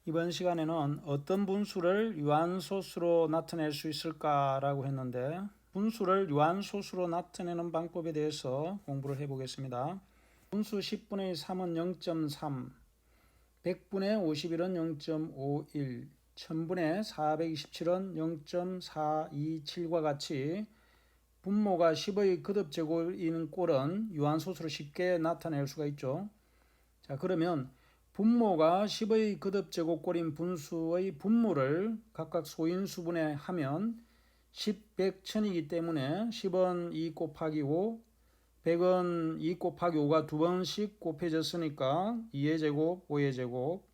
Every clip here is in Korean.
이번 시간에는 어떤 분수를 유한소수로 나타낼 수 있을까라고 했는데 분수를 유한소수로 나타내는 방법에 대해서 공부를 해보겠습니다. 분수 10분의 3은 0.3, 100분의 51은 0.51, 1000분의 427은 0.427과 같이 분모가 10의 거듭제곱인 꼴은 유한소수로 쉽게 나타낼 수가 있죠. 자, 그러면 분모가 10의 거듭제곱꼴인 분수의 분모를 각각 소인수분해 하면 10, 100, 1000이기 때문에 10은 2 곱하기 5, 100은 2 곱하기 5가 두 번씩 곱해졌으니까 2의 제곱, 5의 제곱,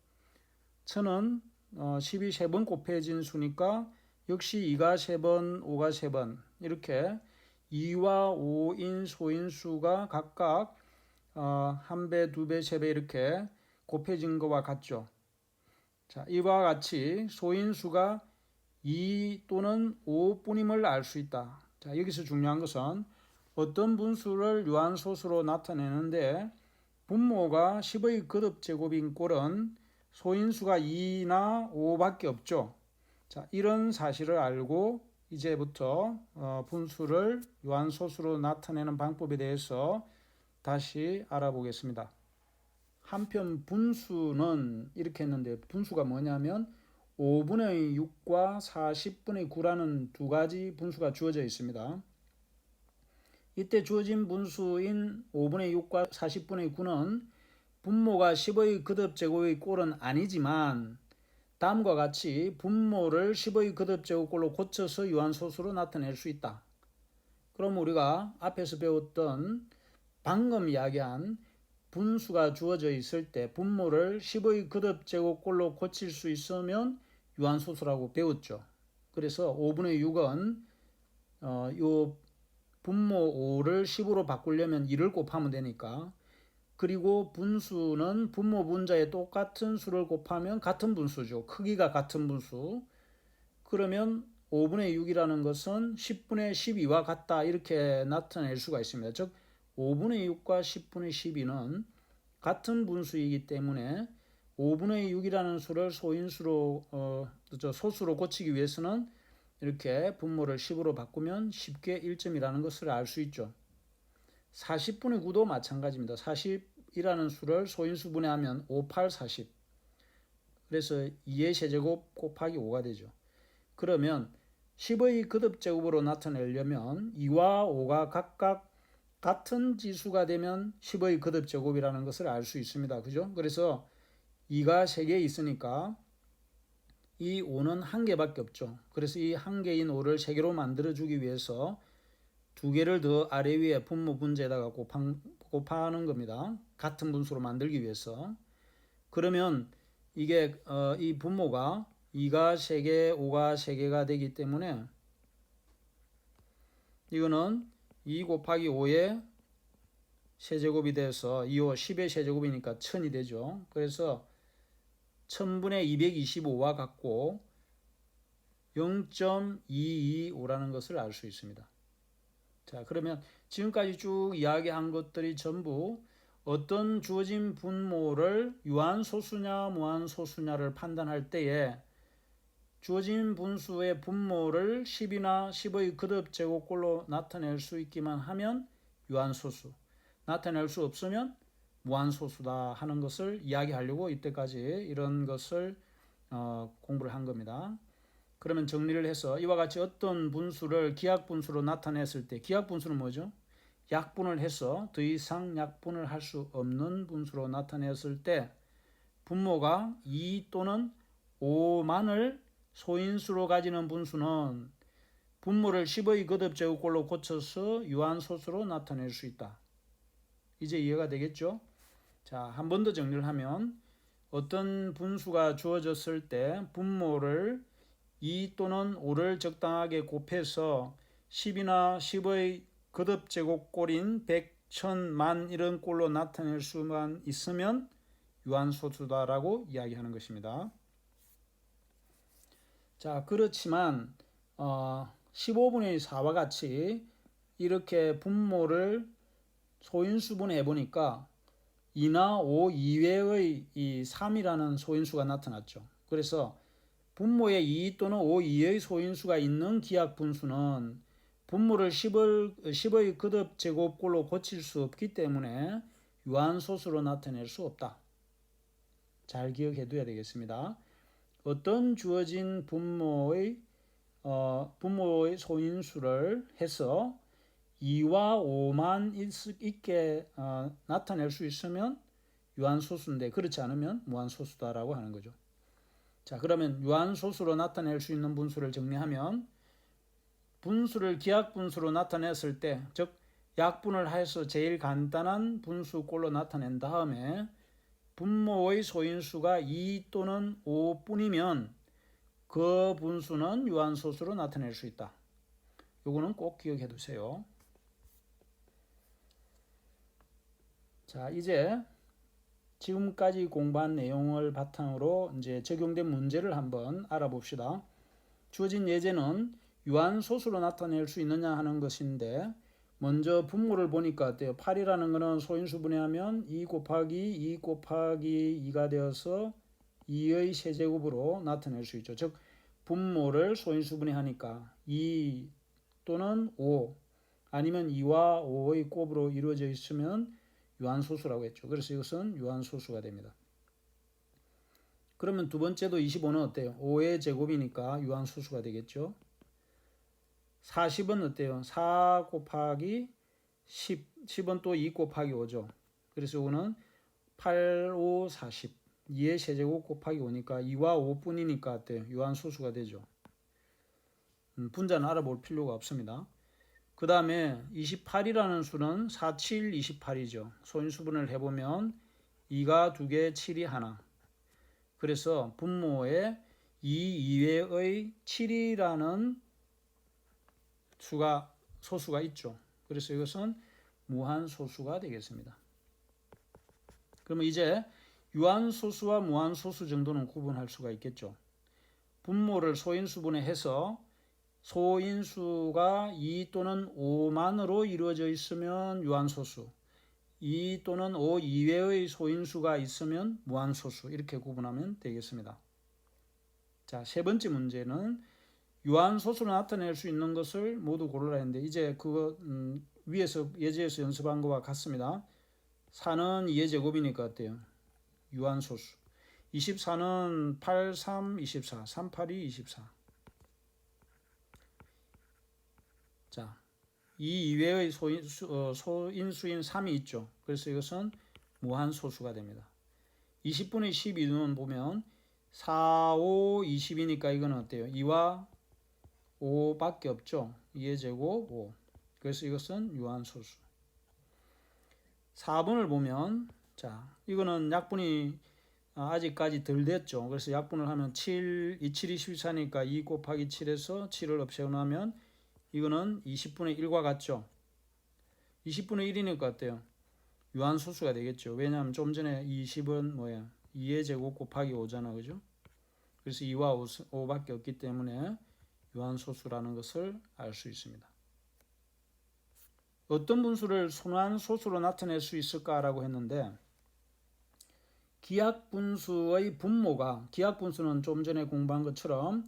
1000은 10이 3번 곱해진 수니까 역시 2가 3번, 5가 3번 이렇게 2와 5인 소인수가 각각 1배, 2배, 3배 이렇게 곱해진 것과 같죠. 자, 이와 같이 소인수가 2 또는 5뿐임을 알 수 있다. 자, 여기서 중요한 것은 어떤 분수를 유한소수로 나타내는데 분모가 10의 거듭제곱인 꼴은 소인수가 2나 5밖에 없죠. 자, 이런 사실을 알고 이제부터 분수를 유한소수로 나타내는 방법에 대해서 다시 알아보겠습니다. 한편 분수는 이렇게 했는데 분수가 뭐냐면 5분의 6과 40분의 9라는 두 가지 분수가 주어져 있습니다. 이때 주어진 분수인 5분의 6과 40분의 9는 분모가 10의 거듭제곱의 꼴은 아니지만 다음과 같이 분모를 10의 거듭제곱꼴로 고쳐서 유한소수로 나타낼 수 있다. 그럼 우리가 앞에서 배웠던 방금 이야기한 분수가 주어져 있을 때 분모를 10의 거듭제곱꼴로 고칠 수 있으면 유한소수라고 배웠죠. 그래서 5분의 6은 요 분모 5를 10으로 바꾸려면 2를 곱하면 되니까, 그리고 분수는 분모 분자에 똑같은 수를 곱하면 같은 분수죠. 크기가 같은 분수. 그러면 5분의 6이라는 것은 10분의 12와 같다 이렇게 나타낼 수가 있습니다. 즉 5분의 6과 10분의 12는 같은 분수이기 때문에 5분의 6이라는 수를 소인수로 소수로 고치기 위해서는 이렇게 분모를 10으로 바꾸면 쉽게 1점이라는 것을 알 수 있죠. 40분의 9도 마찬가지입니다. 40이라는 수를 소인수분해하면 5, 8, 40. 그래서 2의 세제곱 곱하기 5가 되죠. 그러면 10의 거듭제곱으로 나타내려면 2와 5가 각각 같은 지수가 되면 10의 거듭제곱이라는 것을 알 수 있습니다. 그죠? 그래서 2가 3개 있으니까 이 5는 1개밖에 없죠. 그래서 이 1개인 5를 3개로 만들어주기 위해서 2개를 더 아래 위에 분모 분자에다가 곱하는 겁니다. 같은 분수로 만들기 위해서. 그러면 이게 이 분모가 2가 3개, 5가 3개가 되기 때문에 이거는 2 곱하기 5의 세제곱이 돼서 2호 10의 세제곱이니까 1000이 되죠. 그래서 1000분의 225와 같고 0.225라는 것을 알 수 있습니다. 자, 그러면 지금까지 쭉 이야기한 것들이 전부 어떤 주어진 분모를 유한소수냐 무한소수냐를 판단할 때에 주어진 분수의 분모를 10이나 10의 거듭제곱꼴로 나타낼 수 있기만 하면 유한소수, 나타낼 수 없으면 무한소수다 하는 것을 이야기하려고 이때까지 이런 것을 공부를 한 겁니다. 그러면 정리를 해서 이와 같이 어떤 분수를 기하분수로 나타냈을 때, 기하분수는 뭐죠? 약분을 해서 더 이상 약분을 할 수 없는 분수로 나타냈을 때 분모가 2 또는 5만을 소인수로 가지는 분수는 분모를 10의 거듭제곱꼴로 고쳐서 유한소수로 나타낼 수 있다. 이제 이해가 되겠죠? 자, 한 번 더 정리를 하면 어떤 분수가 주어졌을 때 분모를 2 또는 5를 적당하게 곱해서 10이나 10의 거듭제곱꼴인 100, 1000, 만 이런 꼴로 나타낼 수만 있으면 유한소수다라고 이야기하는 것입니다. 자, 그렇지만 15분의 4와 같이 이렇게 분모를 소인수분해 해보니까 2나 5 이외의 이 3이라는 소인수가 나타났죠. 그래서 분모에 2 또는 5 이하의 소인수가 있는 기하 분수는 분모를 10의 거듭 제곱꼴로 고칠 수 없기 때문에 유한소수로 나타낼 수 없다. 잘 기억해 둬야 되겠습니다. 어떤 주어진 분모의 소인수를 해서 2와 5만 있게 나타낼 수 있으면 유한소수인데 그렇지 않으면 무한소수다라고 하는 거죠. 자, 그러면 유한소수로 나타낼 수 있는 분수를 정리하면 분수를 기하분수로 나타냈을 때, 즉 약분을 해서 제일 간단한 분수꼴로 나타낸 다음에 분모의 소인수가 2 또는 5뿐이면 그 분수는 유한소수로 나타낼 수 있다. 요거는 꼭 기억해 두세요. 자, 이제 지금까지 공부한 내용을 바탕으로 이제 적용된 문제를 한번 알아봅시다. 주어진 예제는 유한소수로 나타낼 수 있느냐 하는 것인데, 먼저 분모를 보니까 어때요? 8이라는 것은 소인수 분해하면 2 곱하기 2가 되어서 2의 세제곱으로 나타낼 수 있죠. 즉 분모를 소인수 분해하니까 2 또는 5 아니면 2와 5의 곱으로 이루어져 있으면 유한소수라고 했죠. 그래서 이것은 유한소수가 됩니다. 그러면 두 번째도 25는 어때요? 5의 제곱이니까 유한소수가 되겠죠. 40은 어때요? 4 곱하기 10은 또 2 곱하기 5죠. 그래서 이거는 8, 5, 40 2의 세제곱 곱하기 5니까 2와 5뿐이니까 어때요? 유한소수가 되죠. 분자는 알아볼 필요가 없습니다. 그 다음에 28이라는 수는 4, 7, 28이죠. 소인수분을 해보면 2가 2개, 7이 하나. 그래서 분모에 2 이외의 7이라는 소수가 있죠. 그래서 이것은 무한소수가 되겠습니다. 그러면 이제 유한소수와 무한소수 정도는 구분할 수가 있겠죠. 분모를 소인수분해 해서 소인수가 2 또는 5만으로 이루어져 있으면 유한소수, 2 또는 5 이외의 소인수가 있으면 무한소수, 이렇게 구분하면 되겠습니다. 자, 세 번째 문제는 유한소수로 나타낼 수 있는 것을 모두 고르라 했는데, 이제 그거 위에서 예제에서 연습한 것과 같습니다. 4는 2의 제곱이니까 어때요? 유한소수. 24는 8, 3, 24, 3, 8이 24. 자, 이 이외의 소인수인 3이 있죠. 그래서 이것은 무한소수가 됩니다. 20분의 12는 보면 4, 5, 20이니까 이건 어때요? 2와 5밖에 없죠. 2의 제곱 5. 그래서 이것은 유한소수. 4번을 보면, 자, 이거는 약분이 아직까지 덜 됐죠. 그래서 약분을 하면 7, 2, 7이 14니까 2 곱하기 7에서 7을 없애고나면 이거는 20분의 1과 같죠. 20분의 1이니까 어때요? 유한소수가 되겠죠. 왜냐하면 좀 전에 20은 뭐야? 2의 제곱 곱하기 5잖아. 그죠? 그래서 2와 5밖에 없기 때문에 유한소수라는 것을 알 수 있습니다. 어떤 분수를 순환소수로 나타낼 수 있을까라고 했는데, 기하분수의 분모가, 기하분수는 좀 전에 공부한 것처럼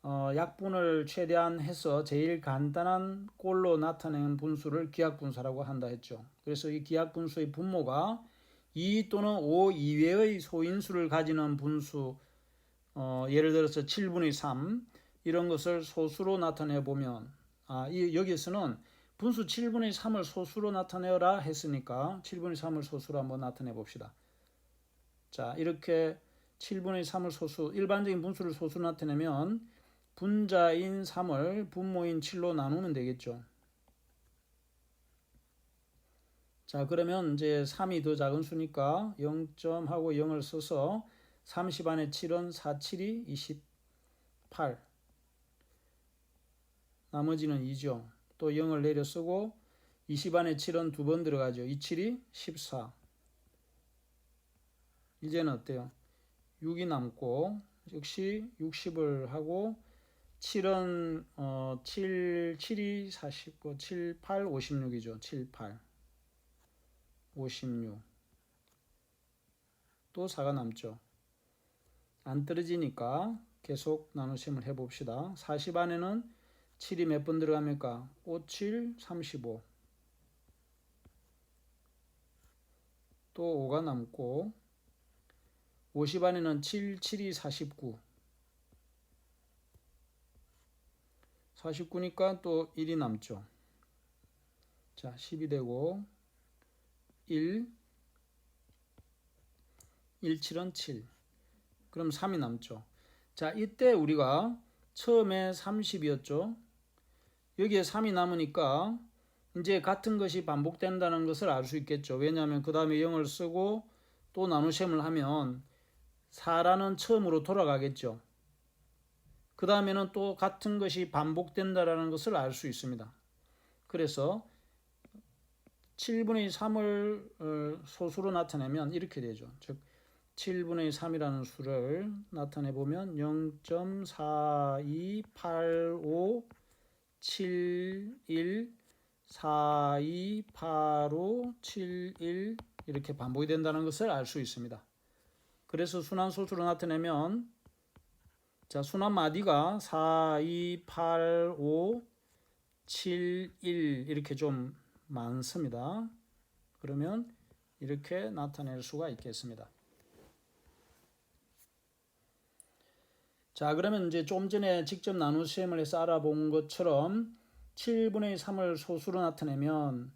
약분을 최대한 해서 제일 간단한 꼴로 나타내는 분수를 기하분수라고 한다 했죠. 그래서 이 기하분수의 분모가 2 또는 5 이외의 소인수를 가지는 분수, 예를 들어서 7분의 3 이런 것을 소수로 나타내 보면, 여기에서는 분수 7분의 3을 소수로 나타내라 했으니까 7분의 3을 소수로 한번 나타내 봅시다. 자, 이렇게 7분의 3을 소수, 일반적인 분수를 소수로 나타내면 분자인 3을 분모인 7로 나누면 되겠죠. 자, 그러면 이제 3이 더 작은 수니까 0점하고 0을 써서 30 안에 7은 4, 7이 28. 나머지는 2죠. 또 0을 내려 쓰고 20 안에 7은 두 번 들어가죠. 2, 7이 14. 이제는 어때요? 6이 남고 역시 60을 하고 7은 7이 49, 7, 8, 56이죠. 7, 8, 56. 또 4가 남죠. 안 떨어지니까 계속 나눗셈을 해봅시다. 40 안에는 7이 몇 번 들어갑니까? 5, 7, 35. 또 5가 남고 50 안에는 7, 7이 49. 49니까 또 1이 남죠. 자, 10이 되고 1, 1, 7은 7. 그럼 3이 남죠. 자, 이때 우리가 처음에 30이었죠. 여기에 3이 남으니까 이제 같은 것이 반복된다는 것을 알 수 있겠죠. 왜냐하면 그 다음에 0을 쓰고 또 나눗셈을 하면 4라는 처음으로 돌아가겠죠. 그 다음에는 또 같은 것이 반복된다는 것을 알 수 있습니다. 그래서 7분의 3을 소수로 나타내면 이렇게 되죠. 즉 7분의 3이라는 수를 나타내보면 0.428571 428571 이렇게 반복이 된다는 것을 알 수 있습니다. 그래서 순환소수로 나타내면 자, 순환 마디가 428571 이렇게 좀 많습니다. 그러면 이렇게 나타낼 수가 있겠습니다. 자, 그러면 이제 좀 전에 직접 나눗셈을 해서 알아본 것처럼 7분의 3을 소수로 나타내면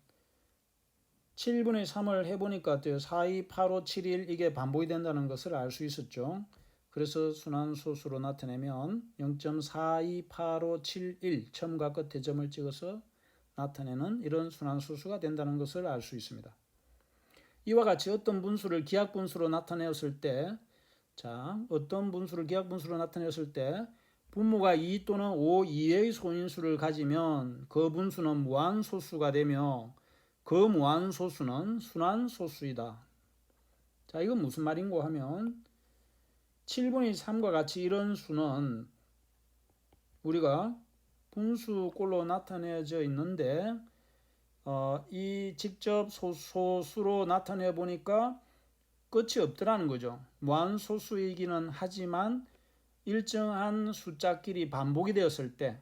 7분의 3을 해보니까 어때요? 428571 이게 반복이 된다는 것을 알 수 있었죠. 그래서 순환소수로 나타내면 0.428571 처음과 끝에 점을 찍어서 나타내는 이런 순환소수가 된다는 것을 알 수 있습니다. 이와 같이 어떤 분수를 기하분수로 나타내었을 때 자, 어떤 분수를 기하분수로 나타냈을 때 분모가 2 또는 5 이외의 소인수를 가지면 그 분수는 무한소수가 되며 그 무한소수는 순환소수이다. 자, 이건 무슨 말인고 하면 7분의 3과 같이 이런 수는 우리가 분수꼴로 나타내져 있는데 이 직접 소수로 나타내 보니까 끝이 없더라는 거죠. 무한소수이기는 하지만 일정한 숫자끼리 반복이 되었을 때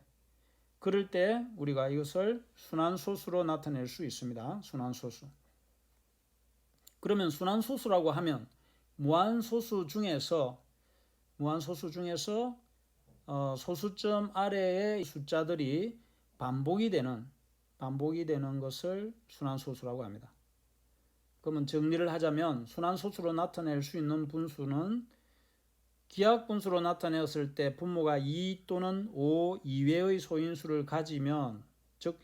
그럴 때 우리가 이것을 순환소수로 나타낼 수 있습니다. 순환소수. 그러면 순환소수라고 하면 무한소수 중에서 소수점 아래의 숫자들이 반복이 되는 것을 순환소수라고 합니다. 그러면 정리를 하자면 순환소수로 나타낼 수 있는 분수는 기하분수로 나타내었을 때 분모가 2 또는 5 이외의 소인수를 가지면 즉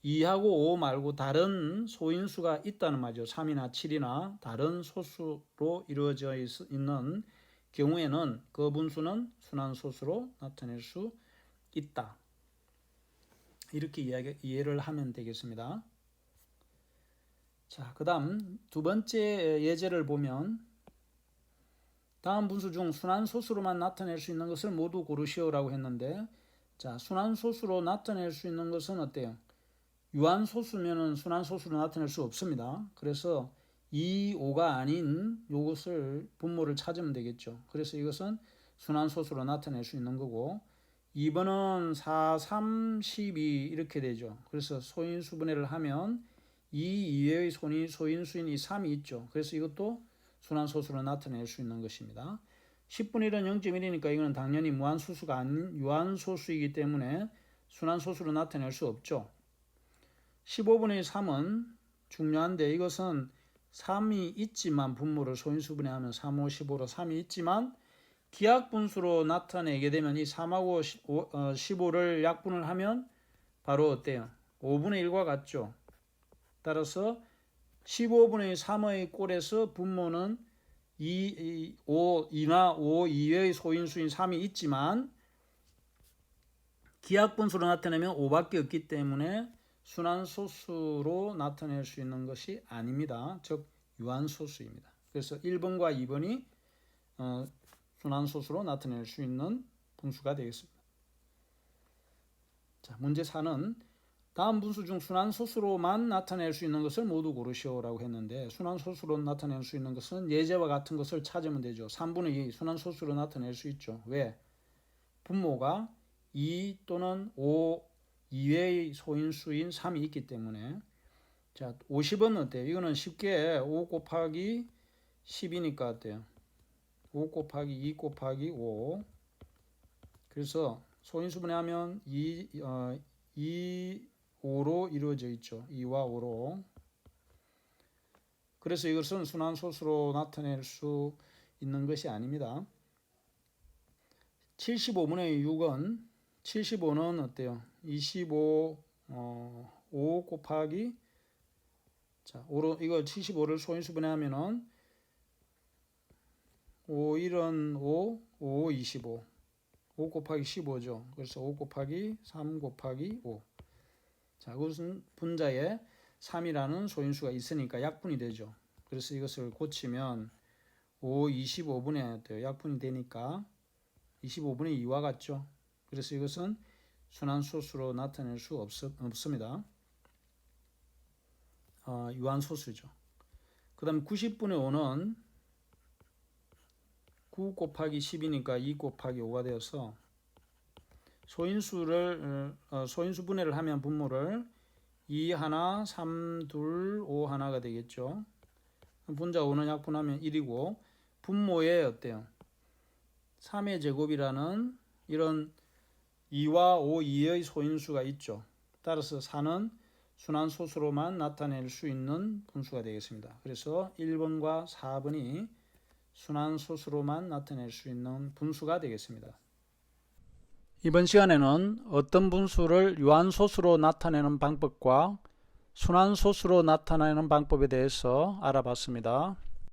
2하고 5 말고 다른 소인수가 있다는 말이죠. 3이나 7이나 다른 소수로 이루어져 있는 경우에는 그 분수는 순환소수로 나타낼 수 있다. 이렇게 이해를 하면 되겠습니다. 자, 그 다음 두 번째 예제를 보면 다음 분수 중 순환소수로만 나타낼 수 있는 것을 모두 고르시오라고 했는데 자, 순환소수로 나타낼 수 있는 것은 어때요? 유한소수면은 순환소수로 나타낼 수 없습니다. 그래서 2, 5가 아닌 이것을 분모를 찾으면 되겠죠. 그래서 이것은 순환소수로 나타낼 수 있는 거고 2번은 4, 3, 12 이렇게 되죠. 그래서 소인수분해를 하면 2 이외의 소인수인 이 3이 있죠. 그래서 이것도 순환소수로 나타낼 수 있는 것입니다. 10분의 1은 0.1이니까 이거는 당연히 무한소수가 아닌 유한소수이기 때문에 순환소수로 나타낼 수 없죠. 15분의 3은 중요한데 이것은 3이 있지만 분모를 소인수분해 하면 3, 5, 15로 3이 있지만 기하분수로 나타내게 되면 이 3하고 15를 약분을 하면 바로 어때요? 5분의 1과 같죠. 따라서 15분의 3의 꼴에서 분모는 2나 5 이외의 소인수인 3이 있지만 기하분수로 나타내면 5밖에 없기 때문에 순환소수로 나타낼 수 있는 것이 아닙니다. 즉 유한소수입니다. 그래서 1번과 2번이 순환소수로 나타낼 수 있는 분수가 되겠습니다. 자, 문제 4는 다음 분수 중 순환소수로만 나타낼 수 있는 것을 모두 고르시오라고 했는데 순환소수로 나타낼 수 있는 것은 예제와 같은 것을 찾으면 되죠. 3분의 2 순환소수로 나타낼 수 있죠. 왜? 분모가 2 또는 5 이외의 소인수인 3이 있기 때문에. 자, 50은 어때요? 이거는 쉽게 5 곱하기 10이니까 어때요? 5 곱하기 2 곱하기 5. 그래서 소인수분해하면 5로 이루어져 있죠. 2와 5로. 그래서 이것은 순환소수로 나타낼 수 있는 것이 아닙니다. 75분의 6은 75는 어때요? 25 5 곱하기 자, 5로 이거 75를 소인수분해하면은 5 1은 5, 5 25. 5 곱하기 15죠. 그래서 5 곱하기 3 곱하기 5. 자, 그것은 분자에 3이라는 소인수가 있으니까 약분이 되죠. 그래서 이것을 고치면 5 25분의 약분이 되니까 25분의 2와 같죠. 그래서 이것은 순환소수로 나타낼 수 없습니다. 유한소수죠. 그 다음 90분의 5는 9 곱하기 10이니까 2 곱하기 5가 되어서 소인수 분해를 하면 분모를 2 하나, 3 둘, 5 하나가 되겠죠. 분자 5는 약분하면 1이고 분모에 어때요? 3의 제곱이라는 이런 2와 5 이의 소인수가 있죠. 따라서 4는 순환소수로만 나타낼 수 있는 분수가 되겠습니다. 그래서 1번과 4번이 순환소수로만 나타낼 수 있는 분수가 되겠습니다. 이번 시간에는 어떤 분수를 유한소수로 나타내는 방법과 순환소수로 나타내는 방법에 대해서 알아봤습니다.